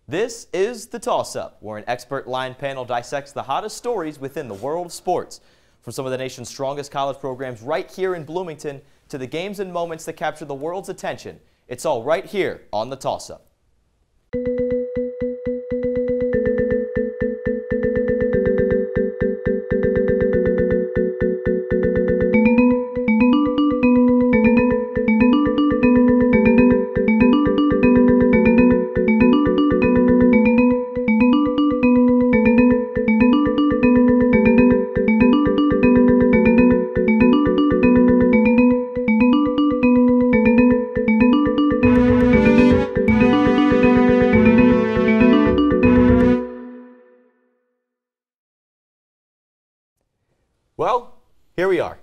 This is The Toss-Up, where an expert line panel dissects the hottest stories within the world of sports. From some of the nation's strongest college programs right here in Bloomington to the games and moments that capture the world's attention, it's all right here on The Toss-Up. Well, here we are.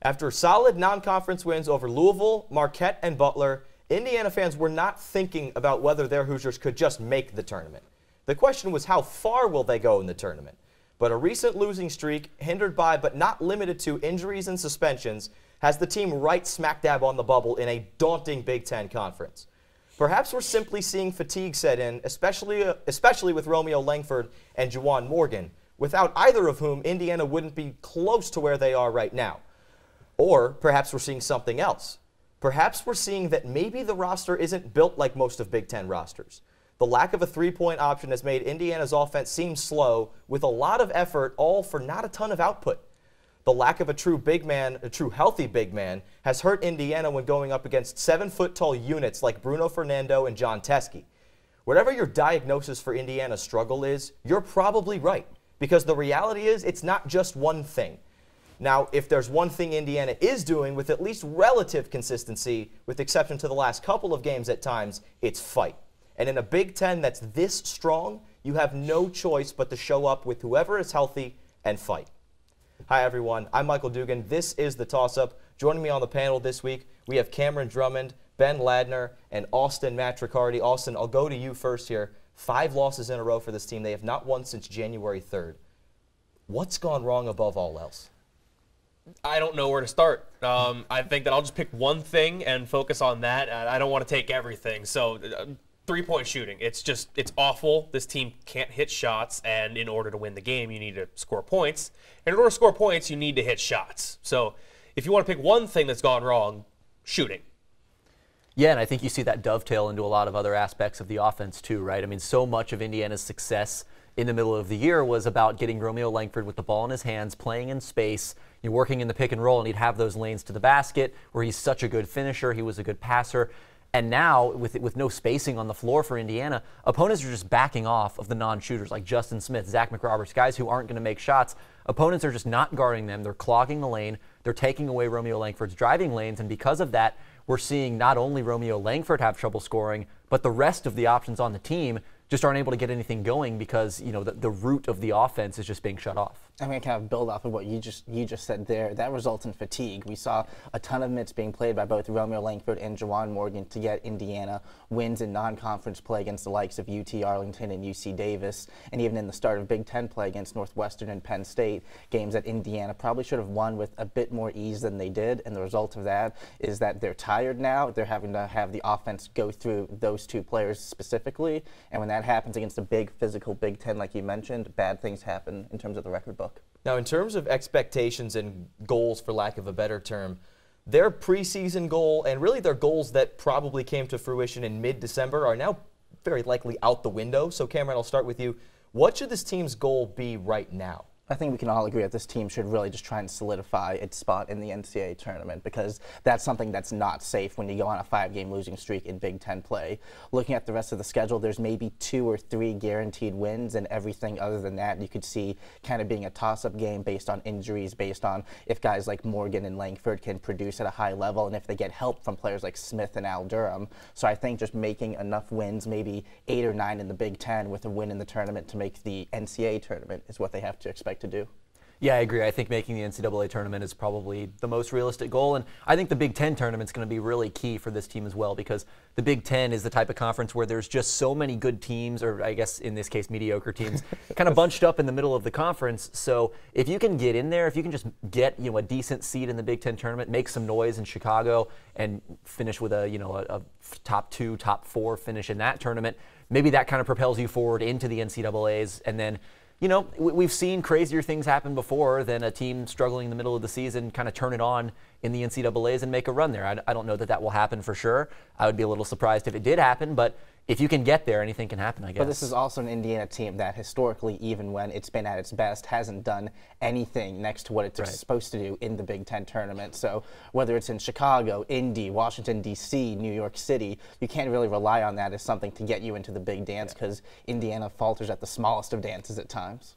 After solid non-conference wins over Louisville, Marquette, and Butler, Indiana fans were not thinking about whether their Hoosiers could just make the tournament. The question was, how far will they go in the tournament? But a recent losing streak, hindered by but not limited to injuries and suspensions, has the team right smack dab on the bubble in a daunting Big Ten conference. Perhaps we're simply seeing fatigue set in, especially with Romeo Langford and Juwan Morgan, without either of whom Indiana wouldn't be close to where they are right now. Or perhaps we're seeing something else. Perhaps we're seeing that maybe the roster isn't built like most of Big Ten rosters. The lack of a three-point option has made Indiana's offense seem slow, with a lot of effort, all for not a ton of output. The lack of a true healthy big man, has hurt Indiana when going up against 7-foot-tall units like Bruno Fernando and John Teske. Whatever your diagnosis for Indiana's struggle is, you're probably right. Because the reality is, it's not just one thing. Now, if there's one thing Indiana is doing with at least relative consistency, with exception to the last couple of games at times, it's fight. And in a Big Ten that's this strong, you have no choice but to show up with whoever is healthy and fight. Hi, everyone. I'm Michael Dugan. This is The Toss-Up. Joining me on the panel this week, we have Cameron Drummond, Ben Ladner, and Austin Matricardi. Austin, I'll go to you first here. 5 losses in a row for this team. They have not won since January 3rd. What's gone wrong above all else? I don't know where to start. I think that I'll just pick one thing and focus on that. I don't want to take everything. So, three-point shooting. It's awful. This team can't hit shots, and in order to win the game, you need to score points. And in order to score points, you need to hit shots. So, if you want to pick one thing that's gone wrong, shooting. Yeah, and I think you see that dovetail into a lot of other aspects of the offense too, right? I mean, so much of Indiana's success in the middle of the year was about getting Romeo Langford with the ball in his hands, playing in space, working in the pick and roll, and he'd have those lanes to the basket where he's such a good finisher, he was a good passer. And now, with no spacing on the floor for Indiana, opponents are just backing off of the non-shooters like Justin Smith, Zach McRoberts, guys who aren't going to make shots. Opponents are just not guarding them. They're clogging the lane. They're taking away Romeo Langford's driving lanes, and because of that, we're seeing not only Romeo Langford have trouble scoring, but the rest of the options on the team just aren't able to get anything going because, the root of the offense is just being shut off. I'm going to kind of build off of what you just said there. That results in fatigue. We saw a ton of minutes being played by both Romeo Langford and Juwan Morgan to get Indiana wins in non-conference play against the likes of UT Arlington and UC Davis, and even in the start of Big Ten play against Northwestern and Penn State, games that Indiana probably should have won with a bit more ease than they did, and the result of that is that they're tired now. They're having to have the offense go through those two players specifically, and when that happens against a big physical Big Ten like you mentioned, bad things happen in terms of the record book. Now, in terms of expectations and goals, for lack of a better term, their preseason goal and really their goals that probably came to fruition in mid-December are now very likely out the window. So, Cameron, I'll start with you. What should this team's goal be right now? I think we can all agree that this team should really just try and solidify its spot in the NCAA tournament because that's something that's not safe when you go on a 5-game losing streak in Big Ten play. Looking at the rest of the schedule, there's maybe 2 or 3 guaranteed wins, and everything other than that you could see kind of being a toss-up game based on injuries, based on if guys like Morgan and Langford can produce at a high level, and if they get help from players like Smith and Al Durham. So I think just making enough wins, maybe 8 or 9 in the Big Ten with a win in the tournament to make the NCAA tournament is what they have to expect to do. Yeah, I agree. I think making the NCAA tournament is probably the most realistic goal. And I think the Big Ten tournament's going to be really key for this team as well, because the Big Ten is the type of conference where there's just so many good teams, or I guess in this case, mediocre teams, kind of bunched up in the middle of the conference. So if you can get in there, if you can just get a decent seed in the Big Ten tournament, make some noise in Chicago, and finish with a top 2, top 4 finish in that tournament, maybe that kind of propels you forward into the NCAAs. And then we've seen crazier things happen before than a team struggling in the middle of the season kind of turn it on in the NCAAs and make a run there. I don't know that will happen for sure. I would be a little surprised if it did happen, but if you can get there, anything can happen, I guess. But this is also an Indiana team that historically, even when it's been at its best, hasn't done anything next to what it's supposed to do in the Big Ten tournament. So whether it's in Chicago, Indy, Washington, D.C., New York City, you can't really rely on that as something to get you into the big dance, because Indiana falters at the smallest of dances at times.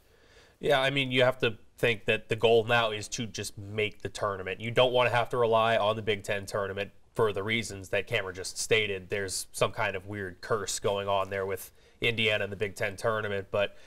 Yeah, I mean, you have to think that the goal now is to just make the tournament. You don't want to have to rely on the Big Ten tournament for the reasons that Cameron just stated. There's some kind of weird curse going on there with Indiana and the Big Ten tournament. But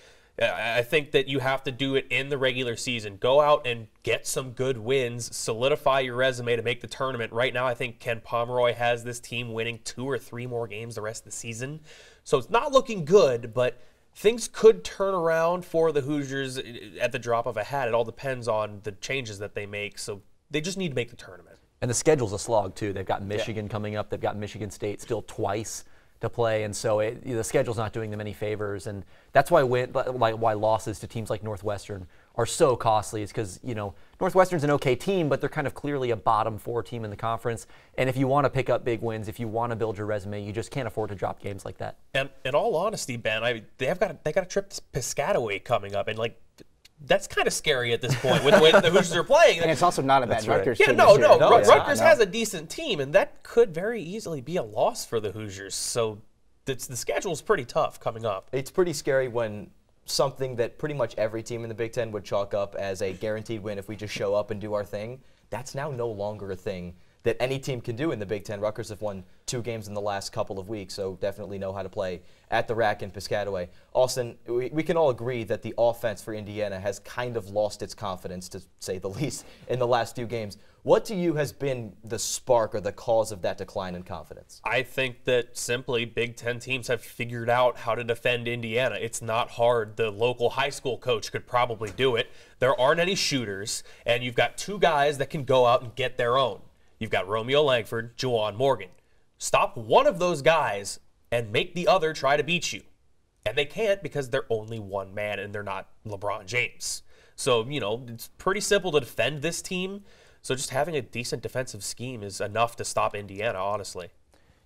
I think that you have to do it in the regular season. Go out and get some good wins, solidify your resume to make the tournament. Right now, I think Ken Pomeroy has this team winning 2 or 3 more games the rest of the season. So it's not looking good, but things could turn around for the Hoosiers at the drop of a hat. It all depends on the changes that they make. So they just need to make the tournament. And the schedule's a slog, too. They've got Michigan coming up. They've got Michigan State still twice to play. And so the schedule's not doing them any favors. And that's why losses to teams like Northwestern are so costly, is because, Northwestern's an okay team, but they're kind of clearly a bottom 4 team in the conference. And if you want to pick up big wins, if you want to build your resume, you just can't afford to drop games like that. And in all honesty, Ben, they got a trip to Piscataway coming up. And, that's kind of scary at this point with the way the Hoosiers are playing. And it's also not a bad Rutgers team. Rutgers has a decent team, and that could very easily be a loss for the Hoosiers. So the schedule's pretty tough coming up. It's pretty scary when something that pretty much every team in the Big Ten would chalk up as a guaranteed win if we just show up and do our thing, that's now no longer a thing that any team can do in the Big Ten. Rutgers have won 2 games in the last couple of weeks, so definitely know how to play at the rack in Piscataway. Austin, we can all agree that the offense for Indiana has kind of lost its confidence, to say the least, in the last 2 games. What to you has been the spark or the cause of that decline in confidence? I think that simply Big Ten teams have figured out how to defend Indiana. It's not hard. The local high school coach could probably do it. There aren't any shooters, and you've got 2 guys that can go out and get their own. You've got Romeo Langford, Juwan Morgan. Stop one of those guys and make the other try to beat you. And they can't, because they're only one man and they're not LeBron James. So, it's pretty simple to defend this team. So just having a decent defensive scheme is enough to stop Indiana, honestly.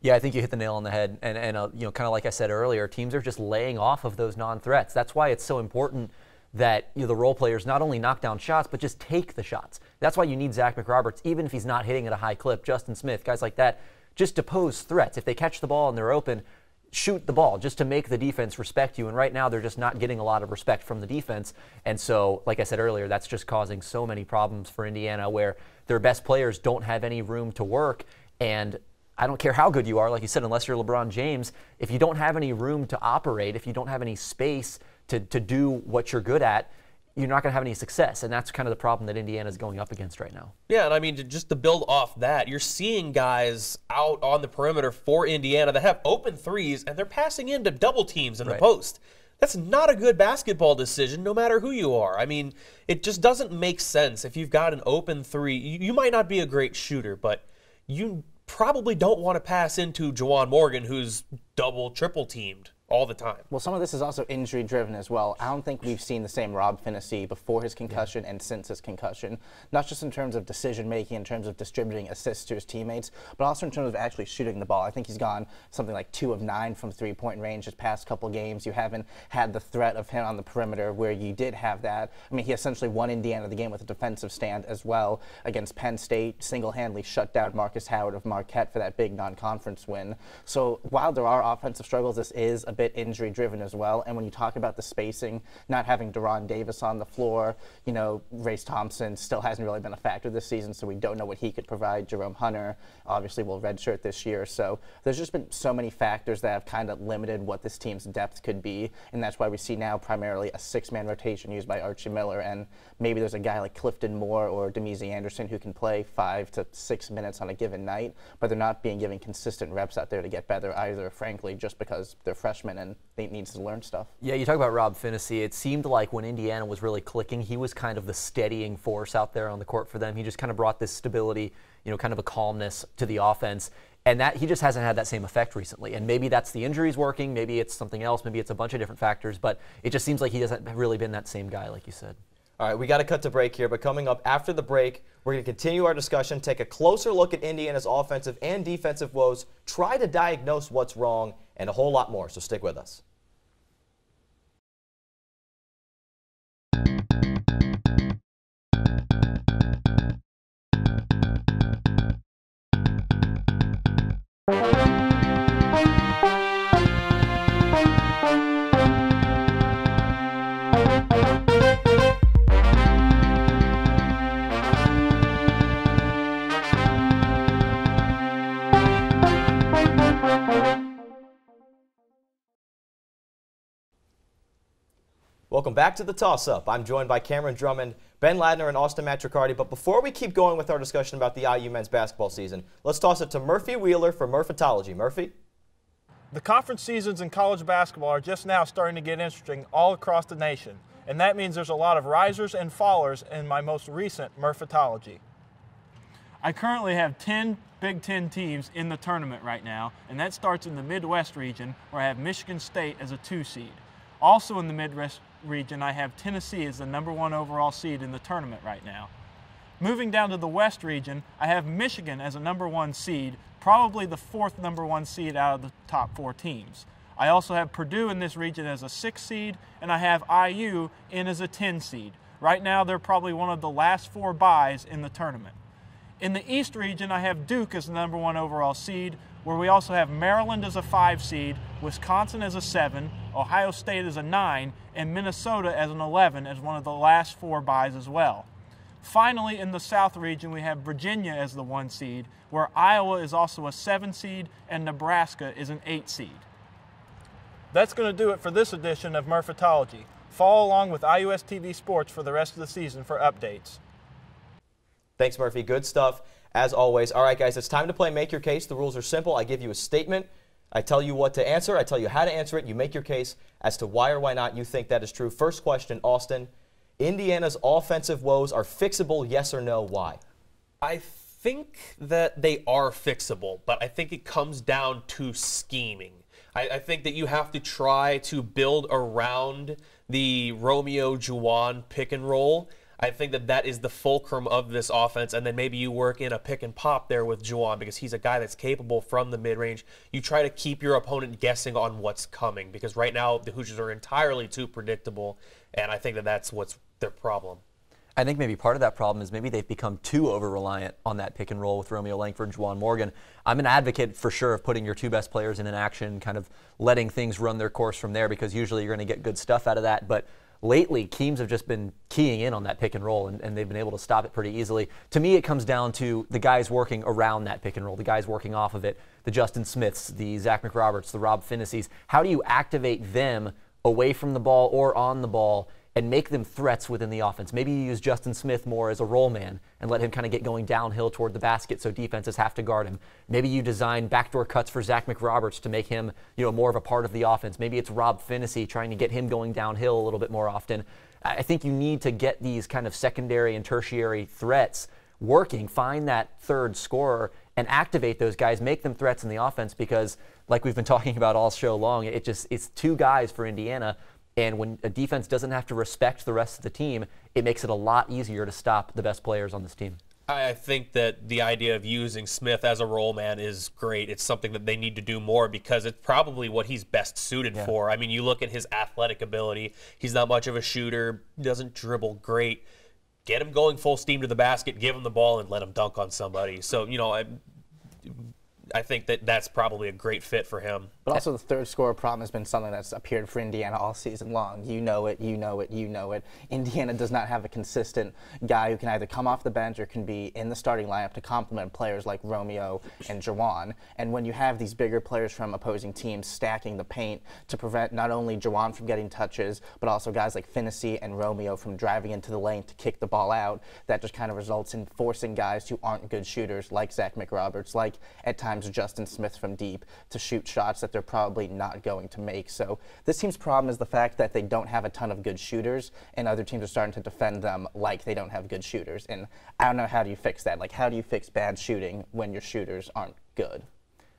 Yeah, I think you hit the nail on the head. And kind of like I said earlier, teams are just laying off of those non-threats. That's why it's so important that the role players not only knock down shots, but just take the shots. That's why you need Zach McRoberts, even if he's not hitting at a high clip. Justin Smith, guys like that, just to pose threats. If they catch the ball and they're open, shoot the ball just to make the defense respect you. And right now, they're just not getting a lot of respect from the defense. And so, like I said earlier, that's just causing so many problems for Indiana, where their best players don't have any room to work. And I don't care how good you are, like you said, unless you're LeBron James, if you don't have any room to operate, if you don't have any space to do what you're good at, you're not going to have any success. And that's kind of the problem that Indiana is going up against right now. Yeah, and I mean, just to build off that, you're seeing guys out on the perimeter for Indiana that have open threes, and they're passing into double teams in the post. That's not a good basketball decision, no matter who you are. I mean, it just doesn't make sense. If you've got an open three, you might not be a great shooter, but you probably don't want to pass into Juwan Morgan, who's double, triple teamed all the time. Well, some of this is also injury driven as well. I don't think we've seen the same Rob Finney before his concussion and since his concussion, not just in terms of decision making, in terms of distributing assists to his teammates, but also in terms of actually shooting the ball. I think he's gone something like 2 of 9 from 3-point range his past couple games. You haven't had the threat of him on the perimeter where you did have that. I mean, he essentially won Indiana the game with a defensive stand as well against Penn State, single-handedly shut down Marcus Howard of Marquette for that big non-conference win. So while there are offensive struggles, this is a bit injury-driven as well. And when you talk about the spacing, not having Deron Davis on the floor, you know, Race Thompson still hasn't really been a factor this season, so we don't know what he could provide. Jerome Hunter obviously will redshirt this year. So there's just been so many factors that have kind of limited what this team's depth could be, and that's why we see now primarily a 6-man rotation used by Archie Miller, and maybe there's a guy like Clifton Moore or Demezy Anderson who can play 5 to 6 minutes on a given night, but they're not being given consistent reps out there to get better either, frankly, just because they're freshmen and they need to learn stuff. Yeah, you talk about Rob Finney. It seemed like when Indiana was really clicking, he was kind of the steadying force out there on the court for them. He just kind of brought this stability, you know, kind of a calmness to the offense. And that he just hasn't had that same effect recently. And maybe that's the injuries working, maybe it's something else, maybe it's a bunch of different factors, but it just seems like he hasn't really been that same guy, like you said. All right, we got to cut to break here, but coming up after the break, we're going to continue our discussion, take a closer look at Indiana's offensive and defensive woes, try to diagnose what's wrong, and a whole lot more, so stick with us. Welcome back to the Toss-Up. I'm joined by Cameron Drummond, Ben Ladner, and Austin Matricardi. But before we keep going with our discussion about the IU men's basketball season, let's toss it to Murphy Wheeler for Murphatology. Murphy? The conference seasons in college basketball are just now starting to get interesting all across the nation, and that means there's a lot of risers and fallers in my most recent Murphatology. I currently have 10 Big Ten teams in the tournament right now, and that starts in the Midwest region, where I have Michigan State as a 2 seed. Also in the Midwest region, I have Tennessee as the #1 overall seed in the tournament right now. Moving down to the West region, I have Michigan as a #1 seed, probably the 4th #1 seed out of the top 4 teams. I also have Purdue in this region as a 6 seed, and I have IU in as a 10 seed. Right now, they're probably one of the last 4 byes in the tournament. In the East region, I have Duke as the #1 overall seed, where we also have Maryland as a 5 seed, Wisconsin as a 7, Ohio State as a 9, and Minnesota as an 11 as one of the last 4 byes as well. Finally, in the South region, we have Virginia as the 1 seed, where Iowa is also a 7 seed and Nebraska is an 8 seed. That's going to do it for this edition of Murphatology. Follow along with IUS TV Sports for the rest of the season for updates. Thanks, Murphy. Good stuff, as always. All right, guys, it's time to play Make Your Case. The rules are simple. I give you a statement. I tell you what to answer. I tell you how to answer it. You make your case as to why or why not you think that is true. First question, Austin. Indiana's offensive woes are fixable, yes or no? Why? I think that they are fixable, but I think it comes down to scheming. I think that you have to try to build around the Romeo Juwan pick and roll. I think that that is the fulcrum of this offense, and then maybe you work in a pick and pop there with Juwan because he's a guy that's capable from the mid-range. You try to keep your opponent guessing on what's coming because right now the Hoosiers are entirely too predictable, and I think that that's what's their problem. I think maybe part of that problem is maybe they've become too over-reliant on that pick and roll with Romeo Langford and Juwan Morgan. I'm an advocate for sure of putting your 2 best players in an action, kind of letting things run their course from there because usually you're going to get good stuff out of that. But lately, teams have just been keying in on that pick and roll, and they've been able to stop it pretty easily. To me, it comes down to the guys working around that pick and roll, the guys working off of it, the Justin Smiths, the Zach McRoberts, the Rob Finneys. How do you activate them away from the ball or on the ball and make them threats within the offense? Maybe you use Justin Smith more as a roll man and let him kind of get going downhill toward the basket so defenses have to guard him. Maybe you design backdoor cuts for Zach McRoberts to make him, you know, more of a part of the offense. Maybe it's Rob Finney trying to get him going downhill a little bit more often. I think you need to get these kind of secondary and tertiary threats working, find that third scorer, and activate those guys, make them threats in the offense because, like we've been talking about all show long, it's 2 guys for Indiana. And when a defense doesn't have to respect the rest of the team, it makes it a lot easier to stop the best players on this team. I think that the idea of using Smith as a roll man is great. It's something that they need to do more because it's probably what he's best suited for. I mean, you look at his athletic ability. He's not much of a shooter, doesn't dribble great. Get him going full steam to the basket, give him the ball, and let him dunk on somebody. So, you know, I think that that's probably a great fit for him. But also the third scorer problem has been something that's appeared for Indiana all season long. You know it, you know it, you know it. Indiana does not have a consistent guy who can either come off the bench or can be in the starting lineup to complement players like Romeo and Jawan. And when you have these bigger players from opposing teams stacking the paint to prevent not only Jawan from getting touches, but also guys like Finney and Romeo from driving into the lane to kick the ball out, that just kind of results in forcing guys who aren't good shooters like Zach McRoberts, like at times Justin Smith from deep, to shoot shots that they're probably not going to make. So this team's problem is the fact that they don't have a ton of good shooters, and other teams are starting to defend them like they don't have good shooters. And I don't know, how do you fix that? Like, how do you fix bad shooting when your shooters aren't good?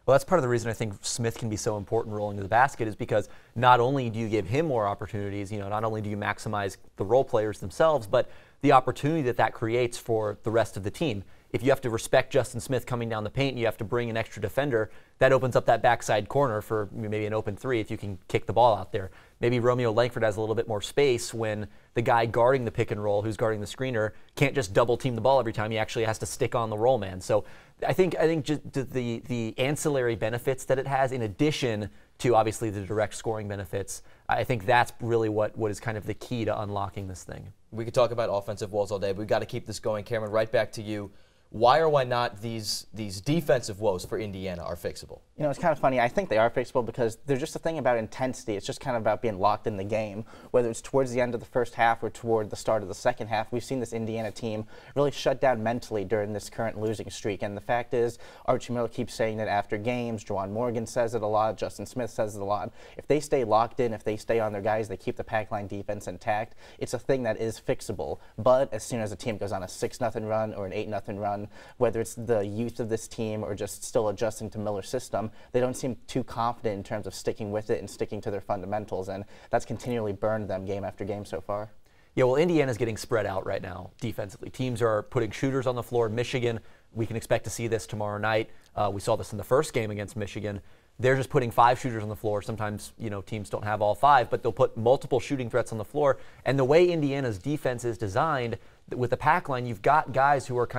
Well, that's part of the reason I think Smith can be so important rolling to the basket, is because not only do you give him more opportunities, not only do you maximize the role players themselves, but the opportunity that creates for the rest of the team. If you have to respect Justin Smith coming down the paint and you have to bring an extra defender, that opens up that backside corner for maybe an open three if you can kick the ball out there. Maybe Romeo Langford has a little bit more space when the guy guarding the pick and roll, who's guarding the screener, can't just double team the ball every time. He actually has to stick on the roll man. So I think just the ancillary benefits that it has, in addition to obviously the direct scoring benefits, I think that's really what is kind of the key to unlocking this thing. We could talk about offensive woes all day, but we've got to keep this going. Cameron, right back to you. Why or why not these defensive woes for Indiana are fixable? It's kind of funny. I think they are fixable because there's just a thing about intensity. It's just kind of about being locked in the game. Whether it's towards the end of the first half or toward the start of the second half, we've seen this Indiana team really shut down mentally during this current losing streak. And the fact is, Archie Miller keeps saying it after games. Juwan Morgan says it a lot. Justin Smith says it a lot. If they stay locked in, if they stay on their guys, they keep the pack line defense intact, it's a thing that is fixable. But as soon as a team goes on a 6-0 run or an 8-0 run, whether it's the youth of this team or just still adjusting to Miller's system, they don't seem too confident in terms of sticking with it and sticking to their fundamentals, and that's continually burned them game after game so far. Yeah, well, Indiana's getting spread out right now defensively. Teams are putting shooters on the floor. Michigan, we can expect to see this tomorrow night. We saw this in the first game against Michigan. They're just putting 5 shooters on the floor. Sometimes, teams don't have all 5, but they'll put multiple shooting threats on the floor. And the way Indiana's defense is designed, with the pack line, you've got guys who are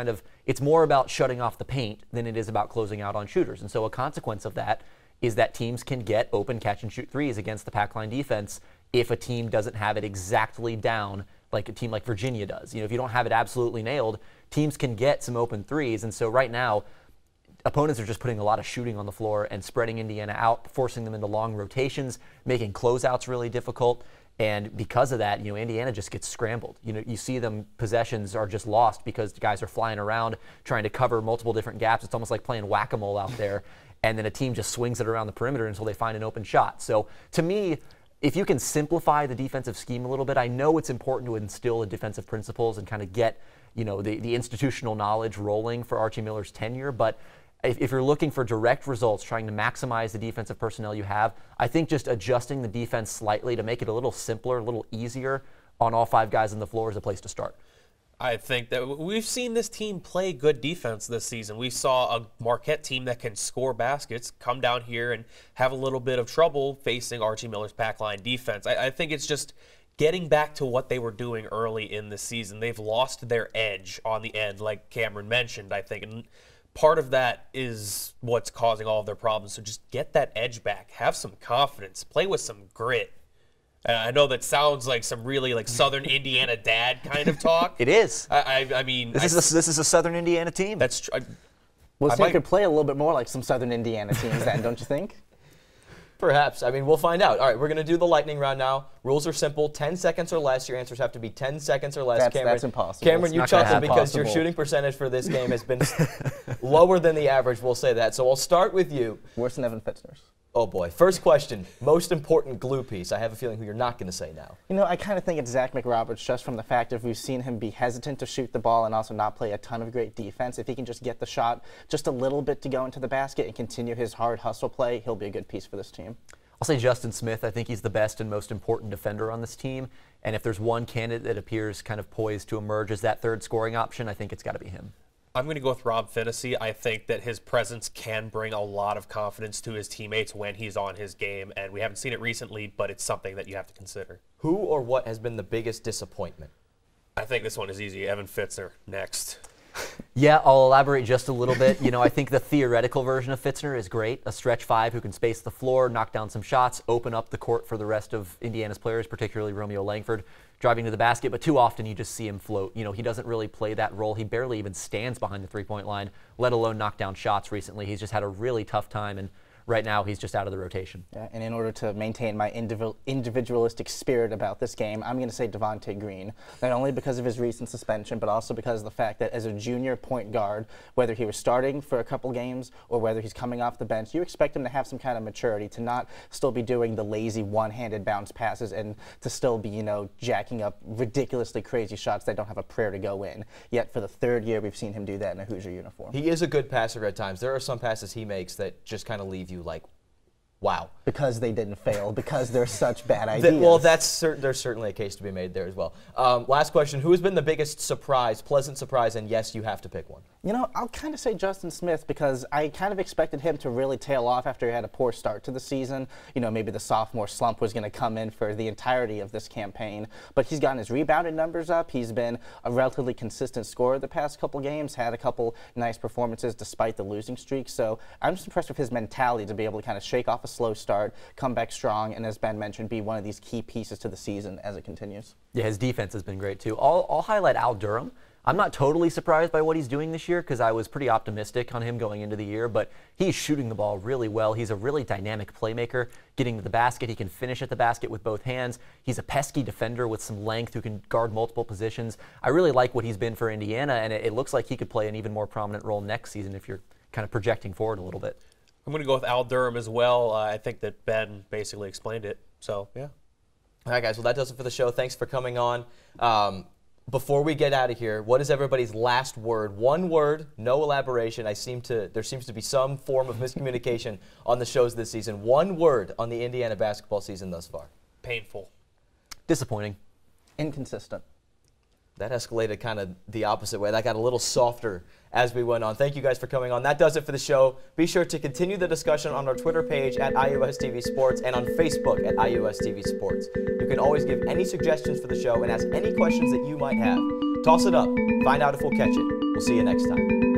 it's more about shutting off the paint than it is about closing out on shooters. And so a consequence of that is that teams can get open catch and shoot threes against the pack line defense if a team doesn't have it exactly down like a team like Virginia does. If you don't have it absolutely nailed, teams can get some open threes. And so right now, opponents are just putting a lot of shooting on the floor and spreading Indiana out, forcing them into long rotations, making closeouts really difficult. And because of that, Indiana just gets scrambled. You see them, possessions are just lost because guys are flying around trying to cover multiple different gaps. It's almost like playing whack-a-mole out there. And then a team just swings it around the perimeter until they find an open shot. So to me, if you can simplify the defensive scheme a little bit, I know it's important to instill the defensive principles and kind of get, the institutional knowledge rolling for Archie Miller's tenure. But if you're looking for direct results, trying to maximize the defensive personnel you have, I think just adjusting the defense slightly to make it a little simpler, a little easier on all 5 guys on the floor is a place to start. I think that we've seen this team play good defense this season. We saw a Marquette team that can score baskets come down here and have a little bit of trouble facing Archie Miller's pack line defense. I think it's just getting back to what they were doing early in the season. They've lost their edge on the end, like Cameron mentioned, I think. And part of that is what's causing all of their problems. So just get that edge back. Have some confidence. Play with some grit. I know that sounds like some really Southern Indiana dad kind of talk. It is. I mean, this is a Southern Indiana team. That's true. Well, so you could play a little bit more like some Southern Indiana teams then, don't you think? Perhaps. I mean, we'll find out. All right, we're going to do the lightning round now. Rules are simple. 10 seconds or less. Your answers have to be 10 seconds or less. That's impossible. Cameron, you chuckled because your shooting percentage for this game has been lower than the average. We'll say that. So we'll start with you. Worse than Evan Fitzner's. Oh, boy. First question. Most important glue piece. I have a feeling who you're not going to say now. I kind of think it's Zach McRoberts, just from the fact of we've seen him be hesitant to shoot the ball and also not play a ton of great defense. If he can just get the shot just a little bit to go into the basket and continue his hard hustle play, he'll be a good piece for this team. I'll say Justin Smith. I think he's the best and most important defender on this team. And if there's one candidate that appears kind of poised to emerge as that third scoring option, I think it's got to be him. I'm going to go with Rob Finney. I think that his presence can bring a lot of confidence to his teammates when he's on his game, and we haven't seen it recently, but it's something that you have to consider. Who or what has been the biggest disappointment? I think this one is easy. Evan Fitzner, next. Yeah, I'll elaborate just a little bit. I think the theoretical version of Fitzner is great. A stretch 5 who can space the floor, knock down some shots, open up the court for the rest of Indiana's players, particularly Romeo Langford, driving to the basket. But too often you just see him float. He doesn't really play that role. He barely even stands behind the three-point line, let alone knock down shots recently. He's just had a really tough time, and right now he's just out of the rotation. Yeah, and in order to maintain my individualistic spirit about this game, I'm going to say Devontae Green, not only because of his recent suspension, but also because of the fact that as a junior point guard, whether he was starting for a couple games or whether he's coming off the bench, you expect him to have some kind of maturity, to not still be doing the lazy one-handed bounce passes and to still be, jacking up ridiculously crazy shots that don't have a prayer to go in. Yet for the third year, we've seen him do that in a Hoosier uniform. He is a good passer at times. There are some passes he makes that just kind of leave you like, wow. Because they didn't fail, because they're such bad ideas. Well, there's certainly a case to be made there as well. Last question, who has been the biggest surprise, pleasant surprise, and yes, you have to pick one? I'll kind of say Justin Smith, because I kind of expected him to really tail off after he had a poor start to the season. Maybe the sophomore slump was going to come in for the entirety of this campaign, but he's gotten his rebounding numbers up. He's been a relatively consistent scorer the past couple games, had a couple nice performances despite the losing streak, so I'm just impressed with his mentality to be able to kind of shake off a slow start, come back strong, and as Ben mentioned, be one of these key pieces to the season as it continues. Yeah, his defense has been great too. I'll highlight Al Durham. I'm not totally surprised by what he's doing this year because I was pretty optimistic on him going into the year, but he's shooting the ball really well. He's a really dynamic playmaker, getting to the basket. He can finish at the basket with both hands. He's a pesky defender with some length who can guard multiple positions. I really like what he's been for Indiana, and it looks like he could play an even more prominent role next season if you're kind of projecting forward a little bit. I'm going to go with Al Durham as well. I think that Ben basically explained it. So, yeah. All right, guys. Well, that does it for the show. Thanks for coming on. Before we get out of here, what is everybody's last word? One word, no elaboration. There seems to be some form of miscommunication on the shows this season. One word on the Indiana basketball season thus far. Painful. Disappointing. Inconsistent. That escalated kind of the opposite way. That got a little softer as we went on. Thank you guys for coming on. That does it for the show. Be sure to continue the discussion on our Twitter page at IUSTV Sports and on Facebook at IUSTV Sports. You can always give any suggestions for the show and ask any questions that you might have. Toss it up. Find out if we'll catch it. We'll see you next time.